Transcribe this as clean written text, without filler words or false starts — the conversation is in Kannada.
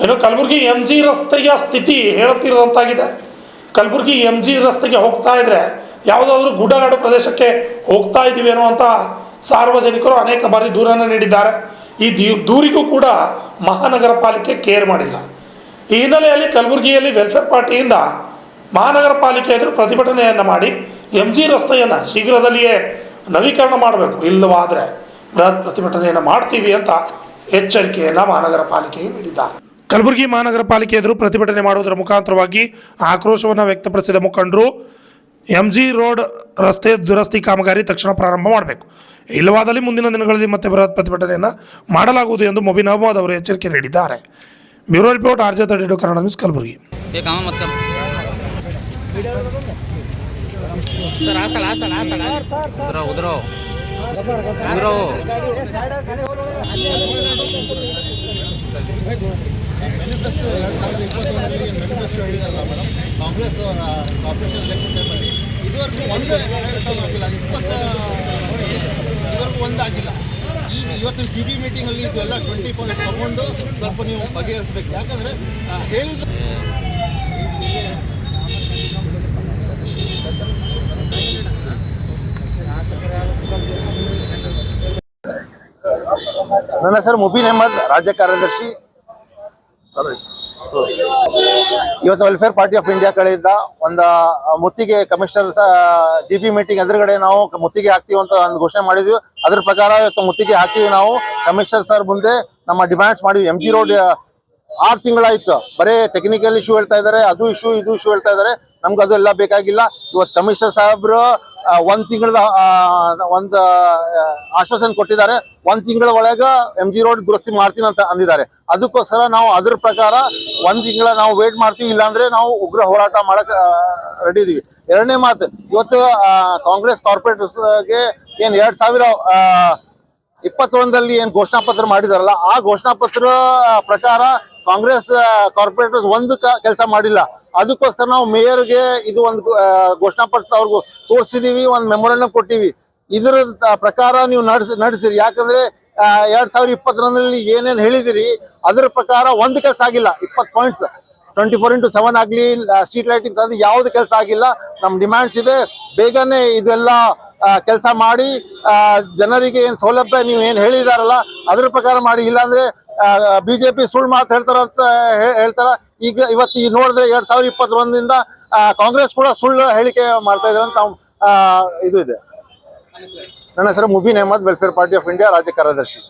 ಏನು ಕಲಬುರಗಿ MG ರಸ್ತೆಯ ಸ್ಥಿತಿ ಹೇಳುತ್ತಿರುವಂತಾಗಿದೆ. ಕಲಬುರಗಿ MG ರಸ್ತೆಗೆ ಹೋಗ್ತಾ ಇದ್ರೆ ಯಾವುದಾದ್ರೂ ಗುಡ್ಡಗಾಡು ಪ್ರದೇಶಕ್ಕೆ ಹೋಗ್ತಾ ಇದ್ದೀವಿ ಅನ್ನುವಂಥ ಸಾರ್ವಜನಿಕರು ಅನೇಕ ಬಾರಿ ದೂರನ್ನು ನೀಡಿದ್ದಾರೆ. ಈ ದೂರಿಗೂ ಕೂಡ ಮಹಾನಗರ ಪಾಲಿಕೆ ಕೇರ್ ಮಾಡಿಲ್ಲ. ಈ ಹಿನ್ನೆಲೆಯಲ್ಲಿ ಕಲಬುರಗಿಯಲ್ಲಿ ವೆಲ್ಫೇರ್ ಪಾರ್ಟಿಯಿಂದ ಮಹಾನಗರ ಪಾಲಿಕೆ ಎದುರು ಪ್ರತಿಭಟನೆಯನ್ನು ಮಾಡಿ MG ರಸ್ತೆಯನ್ನು ಶೀಘ್ರದಲ್ಲಿಯೇ ನವೀಕರಣ ಮಾಡಬೇಕು, ಇಲ್ಲವಾದರೆ ಬೃಹತ್ ಪ್ರತಿಭಟನೆಯನ್ನು ಮಾಡ್ತೀವಿ ಅಂತ ಎಚ್ಚರಿಕೆಯನ್ನು ಮಹಾನಗರ ಪಾಲಿಕೆಗೆ ನೀಡಿದ್ದಾರೆ. ಕಲಬುರಗಿ ಮಹಾನಗರ ಪಾಲಿಕೆ ಎದುರು ಪ್ರತಿಭಟನೆ ಮಾಡುವುದರ ಮುಖಾಂತರವಾಗಿ ಆಕ್ರೋಶವನ್ನು ವ್ಯಕ್ತಪಡಿಸಿದ ಮುಖಂಡರು MG ರೋಡ್ ರಸ್ತೆ ದುರಸ್ತಿ ಕಾಮಗಾರಿ ತಕ್ಷಣ ಪ್ರಾರಂಭ ಮಾಡಬೇಕು, ಇಲ್ಲವಾದಲ್ಲಿ ಮುಂದಿನ ದಿನಗಳಲ್ಲಿ ಮತ್ತೆ ಬೃಹತ್ ಪ್ರತಿಭಟನೆಯನ್ನು ಮಾಡಲಾಗುವುದು ಎಂದು ಮೊಬಿನ್ ಅಹಮದ್ ಅವರು ಎಚ್ಚರಿಕೆ ನೀಡಿದ್ದಾರೆ. Bureau report RJ32 Kannada news Kalaburagi. Congress corporation election ಟೈಮಲ್ಲಿ ಇದುವರೆಗೂ ಒಂದಾಗಿಲ್ಲ. ಈಗ ಇವತ್ತಿನ GB ಮೀಟಿಂಗಲ್ಲಿ ಇದೆಲ್ಲ 20 ಪಾಯಿಂಟ್ ತಗೊಂಡು ಸ್ವಲ್ಪ ನೀವು ಬಗೆಹರಿಸಬೇಕು. ಯಾಕಂದರೆ ಹೇಳಿದ ನನ್ನ ಹೆಸರು ಮೊಬಿನ್ ಅಹಮದ್, ರಾಜ್ಯ ಕಾರ್ಯದರ್ಶಿ. ಇವತ್ತು ವೆಲ್ಫೇರ್ ಪಾರ್ಟಿ ಆಫ್ ಇಂಡಿಯಾ ಕಡೆಯಿಂದ ಒಂದು ಮುತ್ತಿಗೆ ಕಮಿಷನರ್ GB ಮೀಟಿಂಗ್ ಎದುರುಗಡೆ ನಾವು ಮುತ್ತಿಗೆ ಹಾಕ್ತೀವಿ ಅಂತ ಒಂದು ಘೋಷಣೆ ಮಾಡಿದ್ವಿ. ಅದ್ರ ಪ್ರಕಾರ ಇವತ್ತು ಮುತ್ತಿಗೆ ಹಾಕಿ ನಾವು ಕಮಿಷನರ್ ಸರ್ ಮುಂದೆ ನಮ್ಮ ಡಿಮ್ಯಾಂಡ್ಸ್ ಮಾಡಿದ್ವಿ. MG ರೋಡ್ 6 ತಿಂಗಳಾಯ್ತು, ಬರೀ ಟೆಕ್ನಿಕಲ್ ಇಶ್ಯೂ ಹೇಳ್ತಾ ಇದ್ದಾರೆ, ಅದು ಇಶ್ಯೂ ಇದು ಇಶ್ಯೂ ಹೇಳ್ತಾ ಇದ್ದಾರೆ. ನಮ್ಗೆ ಅದು ಎಲ್ಲ ಬೇಕಾಗಿಲ್ಲ. ಇವತ್ತು ಕಮಿಷನರ್ ಸಾಹೇಬ್ರು 1 ತಿಂಗಳದ ಒಂದು ಆಶ್ವಾಸನೆ ಕೊಟ್ಟಿದ್ದಾರೆ. 1 ತಿಂಗಳ ಒಳಗೆ MG ರೋಡ್ ದುರಸ್ತಿ ಮಾಡ್ತೀನಿ ಅಂತ ಅಂದಿದ್ದಾರೆ. ಅದಕ್ಕೋಸ್ಕರ ನಾವು ಅದ್ರ ಪ್ರಕಾರ 1 ತಿಂಗಳ ನಾವು ವೇಟ್ ಮಾಡ್ತೀವಿ, ಇಲ್ಲಾಂದ್ರೆ ನಾವು ಉಗ್ರ ಹೋರಾಟ ಮಾಡಕ್ ರೆಡಿ ಇದೀವಿ. ಎರಡನೇ ಮಾತು, ಇವತ್ತು ಕಾಂಗ್ರೆಸ್ ಕಾರ್ಪೊರೇಟರ್ಸ್ಗೆ ಏನ್ 2021ರಲ್ಲಿ ಏನ್ ಘೋಷಣಾ ಪತ್ರ ಮಾಡಿದಾರಲ್ಲ, ಆ ಘೋಷಣಾ ಪತ್ರ ಪ್ರಕಾರ ಕಾಂಗ್ರೆಸ್ ಕಾರ್ಪೊರೇಟರ್ಸ್ ಒಂದು ಕೆಲಸ ಮಾಡಿಲ್ಲ. ಅದಕ್ಕೋಸ್ಕರ ನಾವು ಮೇಯರ್ಗೆ ಇದು ಒಂದು ಘೋಷಣಾ ಪತ್ರ ಅವ್ರಿಗೂ ತೋರಿಸಿದೀವಿ, ಒಂದು ಮೆಮೊರಂಡಮ್ ಕೊಟ್ಟಿವಿ. ಇದರ ಪ್ರಕಾರ ನೀವು ನಡೆಸಿರಿ. ಯಾಕಂದ್ರೆ 2021ರಲ್ಲಿ ಏನೇನು ಹೇಳಿದಿರಿ ಅದ್ರ ಪ್ರಕಾರ ಒಂದು ಕೆಲಸ ಆಗಿಲ್ಲ. 20 ಪಾಯಿಂಟ್ಸ್ 24x7 ಆಗಲಿ, ಸ್ಟ್ರೀಟ್ ಲೈಟಿಂಗ್ಸ್ ಅದು ಯಾವ್ದು ಕೆಲಸ ಆಗಿಲ್ಲ. ನಮ್ಮ ಡಿಮ್ಯಾಂಡ್ಸ್ ಇದೆ, ಬೇಗನೆ ಇದೆಲ್ಲ ಕೆಲಸ ಮಾಡಿ ಜನರಿಗೆ ಏನು ಸೌಲಭ್ಯ ನೀವು ಏನು ಹೇಳಿದಾರಲ್ಲ ಅದ್ರ ಪ್ರಕಾರ ಮಾಡಿ. ಇಲ್ಲಾಂದ್ರೆ BJP ಸುಳ್ಳು ಮಾತು ಹೇಳ್ತಾರ. ಈಗ ಇವತ್ತು ನೋಡಿದ್ರೆ 2021ದಿಂದ ಕಾಂಗ್ರೆಸ್ ಕೂಡ ಸುಳ್ಳು ಹೇಳಿಕೆ ಮಾಡ್ತಾ ಇದ್ದಾರೆ ಅಂತ ಇದು ಇದೆ. ನನ್ನ ಹೆಸರು Mobin Ahmad, Welfare Party of India ರಾಜ್ಯ ಕಾರ್ಯದರ್ಶಿ.